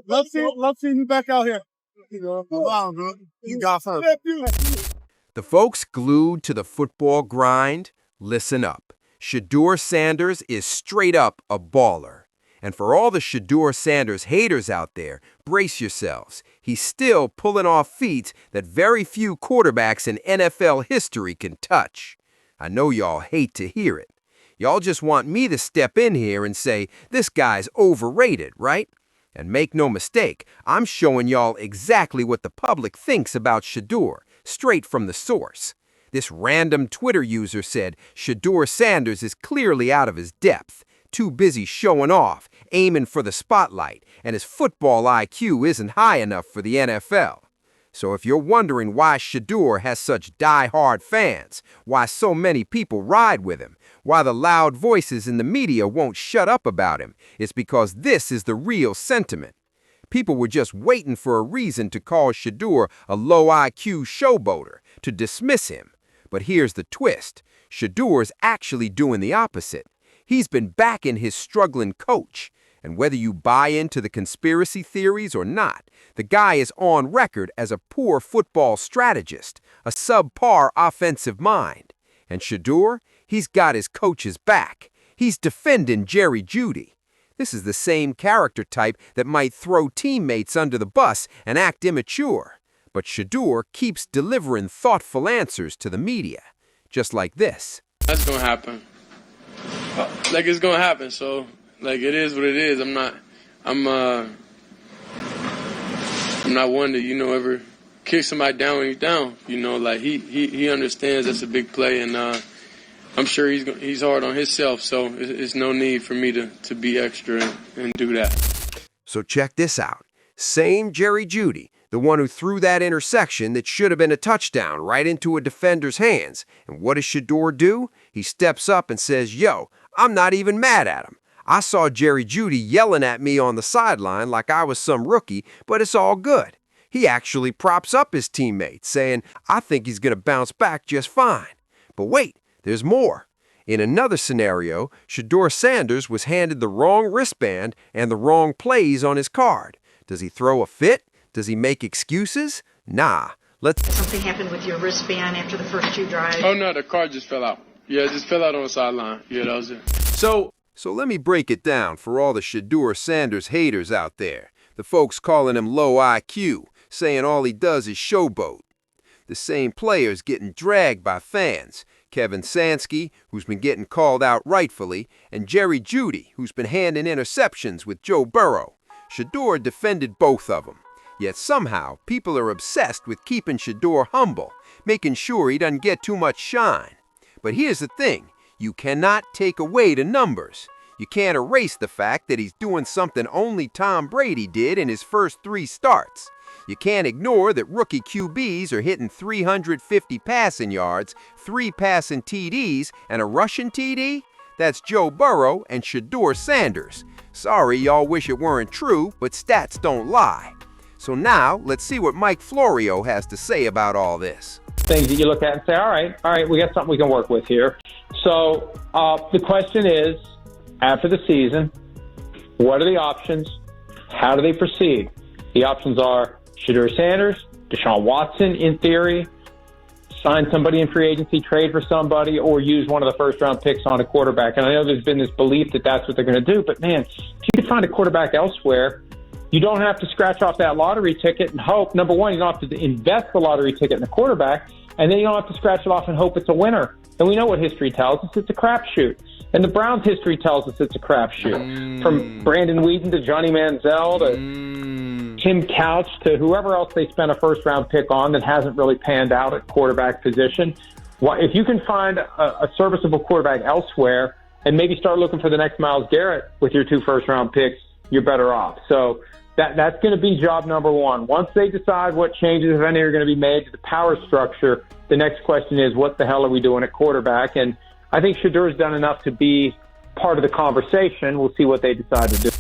Love seeing you back out here. Wow, bro. You got her. The folks glued to the football grind, listen up. Shedeur Sanders is straight up a baller. And for all the Shedeur Sanders haters out there, brace yourselves. He's still pulling off feats that very few quarterbacks in NFL history can touch. I know y'all hate to hear it. Y'all just want me to step in here and say, this guy's overrated, right? And make no mistake, I'm showing y'all exactly what the public thinks about Shedeur, straight from the source. This random Twitter user said Shedeur Sanders is clearly out of his depth, too busy showing off, aiming for the spotlight, and his football IQ isn't high enough for the NFL. So if you're wondering why Shedeur has such die-hard fans, why so many people ride with him, why the loud voices in the media won't shut up about him, it's because this is the real sentiment. People were just waiting for a reason to call Shedeur a low-IQ showboater, to dismiss him. But here's the twist. Shedeur's actually doing the opposite. He's been backing his struggling coach. And whether you buy into the conspiracy theories or not, the guy is on record as a poor football strategist, a subpar offensive mind. And Shedeur, he's got his coach's back. He's defending Jerry Jeudy. This is the same character type that might throw teammates under the bus and act immature. But Shedeur keeps delivering thoughtful answers to the media, just like this. That's gonna happen. Like it's gonna happen, so like it is what it is. I'm not one to, ever kick somebody down when he's down. Like he understands that's a big play, and I'm sure he's hard on himself, so it's no need for me to be extra and do that. So check this out. Same Jerry Jeudy, the one who threw that interception that should have been a touchdown right into a defender's hands. And what does Shedeur do? He steps up and says, yo, I'm not even mad at him. I saw Jerry Jeudy yelling at me on the sideline like I was some rookie, but it's all good. He actually props up his teammates, saying, I think he's going to bounce back just fine. But wait, there's more. In another scenario, Shedeur Sanders was handed the wrong wristband and the wrong plays on his card. Does he throw a fit? Does he make excuses? Nah. Something happened with your wristband after the first two drives? Oh, no, the card just fell out. Yeah, it just fell out on the sideline. Yeah, that was it. So let me break it down for all the Shedeur Sanders haters out there. The folks calling him low IQ, saying all he does is showboat. The same players getting dragged by fans. Kevin Sansky, who's been getting called out rightfully, and Jerry Jeudy, who's been handing interceptions with Joe Burrow. Shedeur defended both of them. Yet somehow, people are obsessed with keeping Shedeur humble, making sure he doesn't get too much shine. But here's the thing. You cannot take away the numbers. You can't erase the fact that he's doing something only Tom Brady did in his first 3 starts. You can't ignore that rookie QBs are hitting 350 passing yards, 3 passing TDs, and a rushing TD? That's Joe Burrow and Shedeur Sanders. Sorry y'all wish it weren't true, but stats don't lie. So now, let's see what Mike Florio has to say about all this. Things that you look at and say, all right, we got something we can work with here. So the question is, after the season, what are the options? How do they proceed? The options are Shedeur Sanders, Deshaun Watson, in theory, sign somebody in free agency, trade for somebody, or use one of the first-round picks on a quarterback. And I know there's been this belief that that's what they're going to do, but man, if you can find a quarterback elsewhere, you don't have to scratch off that lottery ticket and hope. Number one, you don't have to invest the lottery ticket in the quarterback, and then you don't have to scratch it off and hope it's a winner. And we know what history tells us. It's a crapshoot. And the Browns' history tells us it's a crapshoot. From Brandon Whedon to Johnny Manziel to Tim Couch to whoever else they spent a first-round pick on that hasn't really panned out at quarterback position. If you can find a serviceable quarterback elsewhere and maybe start looking for the next Myles Garrett with your 2 first-round picks, you're better off. So that's going to be job number one. Once they decide what changes, if any, are going to be made to the power structure, the next question is, what the hell are we doing at quarterback? And I think Shedeur's done enough to be part of the conversation. We'll see what they decide to do.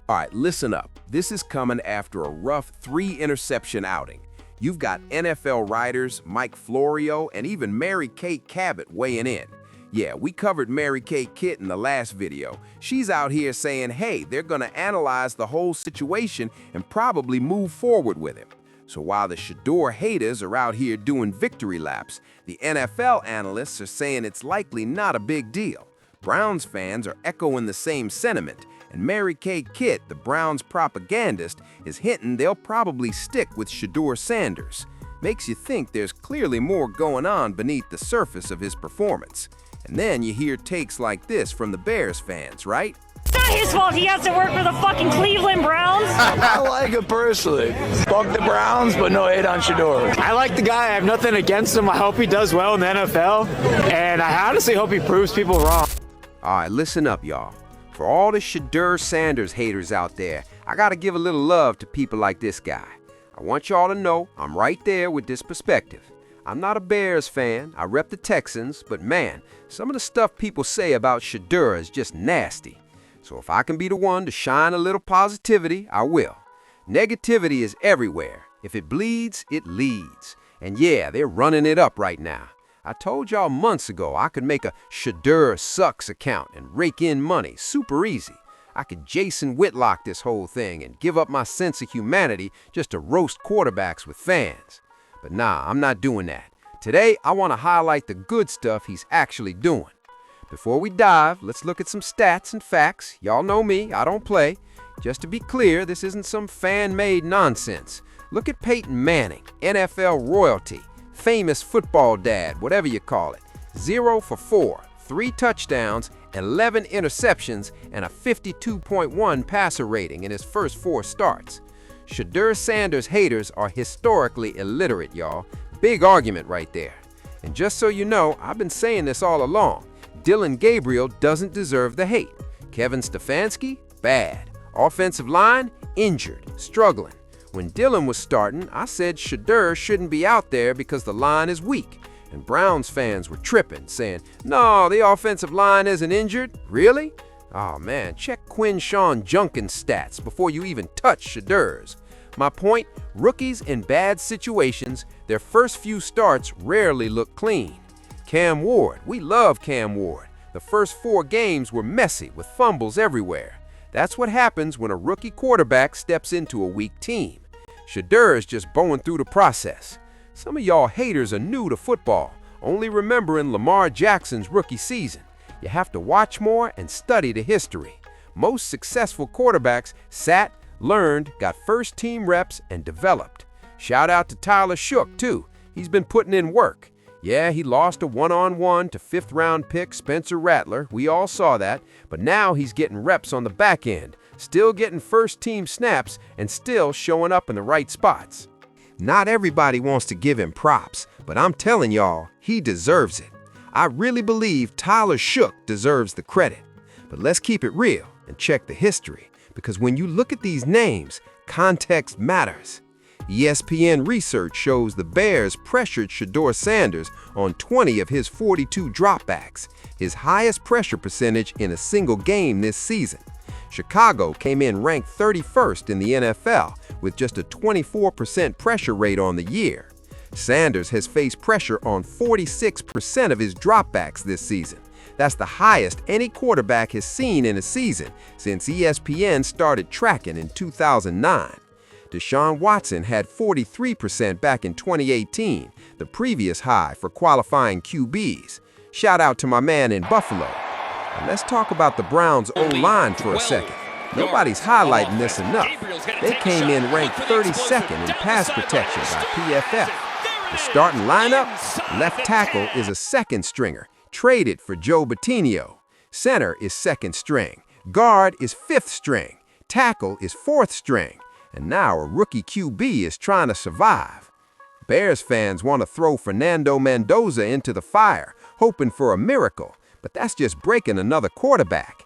All right, listen up. This is coming after a rough 3-interception outing. You've got NFL writers Mike Florio and even Mary Kate Cabot weighing in. Yeah, we covered Mary Kay Kitt in the last video. She's out here saying, hey, they're gonna analyze the whole situation and probably move forward with him. So while the Shedeur haters are out here doing victory laps, the NFL analysts are saying it's likely not a big deal. Browns fans are echoing the same sentiment, and Mary Kay Kitt, the Browns propagandist, is hinting they'll probably stick with Shedeur Sanders. Makes you think there's clearly more going on beneath the surface of his performance. And then you hear takes like this from the Bears fans, right? It's not his fault he has to work for the fucking Cleveland Browns. I like it personally. Fuck the Browns, but no hate on Shedeur. I like the guy. I have nothing against him. I hope he does well in the NFL. And I honestly hope he proves people wrong. All right, listen up, y'all. For all the Shedeur Sanders haters out there, I gotta give a little love to people like this guy. I want y'all to know I'm right there with this perspective. I'm not a Bears fan, I rep the Texans, but man, some of the stuff people say about Shedeur is just nasty. So if I can be the one to shine a little positivity, I will. Negativity is everywhere. If it bleeds, it leads. And yeah, they're running it up right now. I told y'all months ago I could make a Shedeur sucks account and rake in money super easy. I could Jason Whitlock this whole thing and give up my sense of humanity just to roast quarterbacks with fans. But nah, I'm not doing that. Today, I want to highlight the good stuff he's actually doing. Before we dive, let's look at some stats and facts. Y'all know me, I don't play. Just to be clear, this isn't some fan-made nonsense. Look at Peyton Manning, NFL royalty, famous football dad, whatever you call it. 0 for 4, 3 touchdowns, 11 interceptions, and a 52.1 passer rating in his first 4 starts. Shedeur Sanders haters are historically illiterate, y'all. Big argument right there. And just so you know, I've been saying this all along. Dillon Gabriel doesn't deserve the hate. Kevin Stefanski, bad. Offensive line, injured, struggling. When Dillon was starting, I said Shedeur shouldn't be out there because the line is weak. And Browns fans were tripping, saying, no, the offensive line isn't injured. Really? Oh man, check Quinshawn Junkins' stats before you even touch Shedeur's. My point, rookies in bad situations, their first few starts rarely look clean. Cam Ward, we love Cam Ward. The first 4 games were messy with fumbles everywhere. That's what happens when a rookie quarterback steps into a weak team. Shedeur is just bowing through the process. Some of y'all haters are new to football, only remembering Lamar Jackson's rookie season. You have to watch more and study the history. Most successful quarterbacks sat, learned, got first-team reps, and developed. Shout out to Tyler Shook, too. He's been putting in work. Yeah, he lost a one-on-one to 5th-round pick Spencer Rattler. We all saw that. But now he's getting reps on the back end, still getting first-team snaps, and still showing up in the right spots. Not everybody wants to give him props, but I'm telling y'all, he deserves it. I really believe Tyler Shook deserves the credit. But let's keep it real and check the history, because when you look at these names, context matters. ESPN research shows the Bears pressured Shedeur Sanders on 20 of his 42 dropbacks, his highest pressure percentage in a single game this season. Chicago came in ranked 31st in the NFL with just a 24% pressure rate on the year. Sanders has faced pressure on 46% of his dropbacks this season. That's the highest any quarterback has seen in a season since ESPN started tracking in 2009. Deshaun Watson had 43% back in 2018, the previous high for qualifying QBs. Shout out to my man in Buffalo. And let's talk about the Browns' O-line for a second. Nobody's highlighting this enough. They came in ranked 32nd in pass protection by PFF. The starting lineup, left tackle is a second stringer, traded for Joe Batinio. Center is second string. Guard is 5th string. Tackle is 4th string. And now a rookie QB is trying to survive. Bears fans want to throw Fernando Mendoza into the fire, hoping for a miracle, but that's just breaking another quarterback.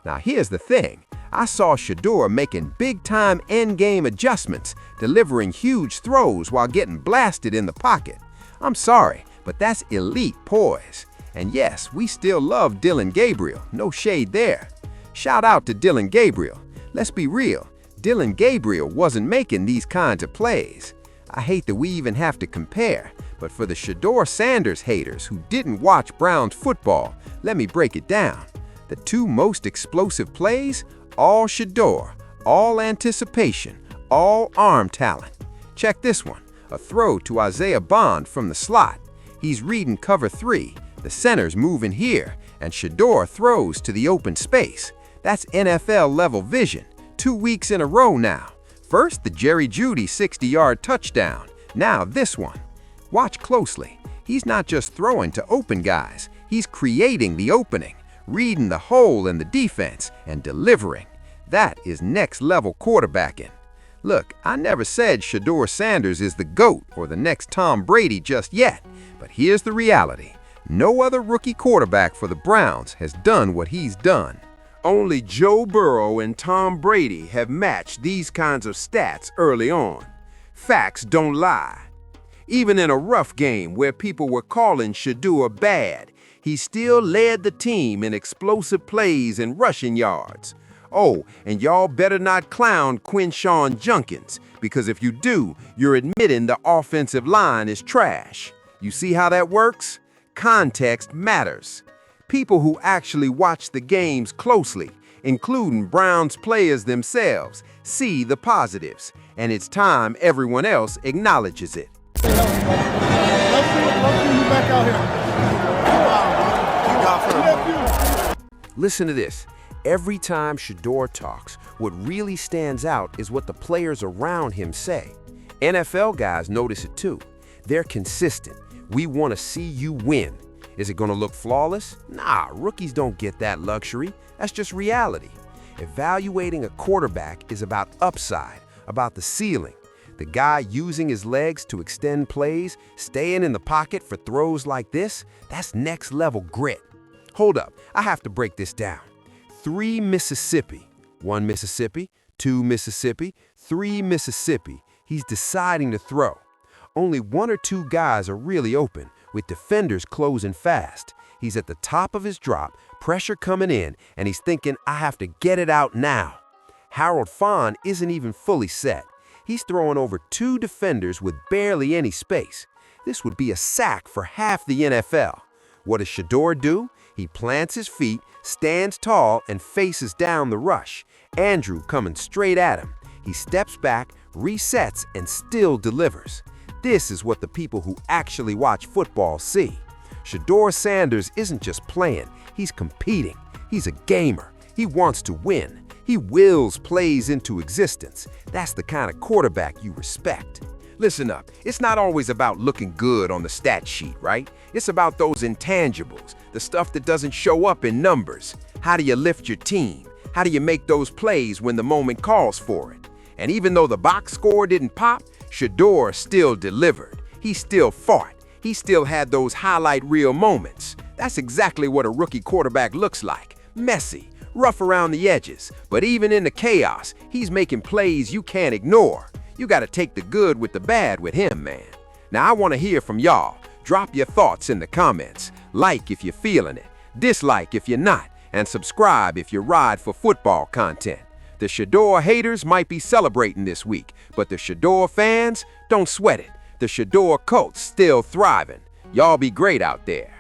Now here's the thing. I saw Shedeur making big-time endgame adjustments, delivering huge throws while getting blasted in the pocket. I'm sorry, but that's elite poise. And yes, we still love Dillon Gabriel, no shade there. Shout out to Dillon Gabriel. Let's be real. Dillon Gabriel wasn't making these kinds of plays. I hate that we even have to compare, but for the Shedeur Sanders haters who didn't watch Browns football, let me break it down. The two most explosive plays, all Shedeur, all anticipation, all arm talent. Check this one, a throw to Isaiah Bond from the slot. He's reading cover 3, the center's moving here, and Shedeur throws to the open space. That's NFL-level vision, 2 weeks in a row now. First, the Jerry Jeudy 60-yard touchdown. Now this one. Watch closely. He's not just throwing to open guys. He's creating the opening, reading the hole in the defense, and delivering. That is next-level quarterbacking. Look, I never said Shedeur Sanders is the GOAT or the next Tom Brady just yet, but here's the reality. No other rookie quarterback for the Browns has done what he's done. Only Joe Burrow and Tom Brady have matched these kinds of stats early on. Facts don't lie. Even in a rough game where people were calling Shedeur bad, he still led the team in explosive plays and rushing yards. Oh, and y'all better not clown Quinshawn Junkins, because if you do, you're admitting the offensive line is trash. You see how that works? Context matters. People who actually watch the games closely, including Browns players themselves, see the positives, and it's time everyone else acknowledges it. Let's see you back out here. You got first. Listen to this. Every time Shedeur talks, what really stands out is what the players around him say. NFL guys notice it too. They're consistent. We want to see you win. Is it going to look flawless? Nah, rookies don't get that luxury. That's just reality. Evaluating a quarterback is about upside, about the ceiling. The guy using his legs to extend plays, staying in the pocket for throws like this, that's next level grit. Hold up, I have to break this down. 3 Mississippi, 1 Mississippi, 2 Mississippi, 3 Mississippi. He's deciding to throw. Only 1 or 2 guys are really open, with defenders closing fast. He's at the top of his drop, pressure coming in, and he's thinking, I have to get it out now. Harold Fahn isn't even fully set. He's throwing over 2 defenders with barely any space. This would be a sack for half the NFL. What does Shedeur do? He plants his feet, stands tall, and faces down the rush. Andrew coming straight at him. He steps back, resets, and still delivers. This is what the people who actually watch football see. Shedeur Sanders isn't just playing, he's competing. He's a gamer. He wants to win. He wills plays into existence. That's the kind of quarterback you respect. Listen up, it's not always about looking good on the stat sheet, right? It's about those intangibles, the stuff that doesn't show up in numbers. How do you lift your team? How do you make those plays when the moment calls for it? And even though the box score didn't pop, Shedeur still delivered. He still fought. He still had those highlight reel moments. That's exactly what a rookie quarterback looks like. Messy, rough around the edges, but even in the chaos, he's making plays you can't ignore. You gotta take the good with the bad with him, man. Now I wanna hear from y'all. Drop your thoughts in the comments. Like if you're feeling it, dislike if you're not, and subscribe if you ride for football content. The Shedeur haters might be celebrating this week, but the Shedeur fans, don't sweat it. The Shedeur cult's still thriving. Y'all be great out there.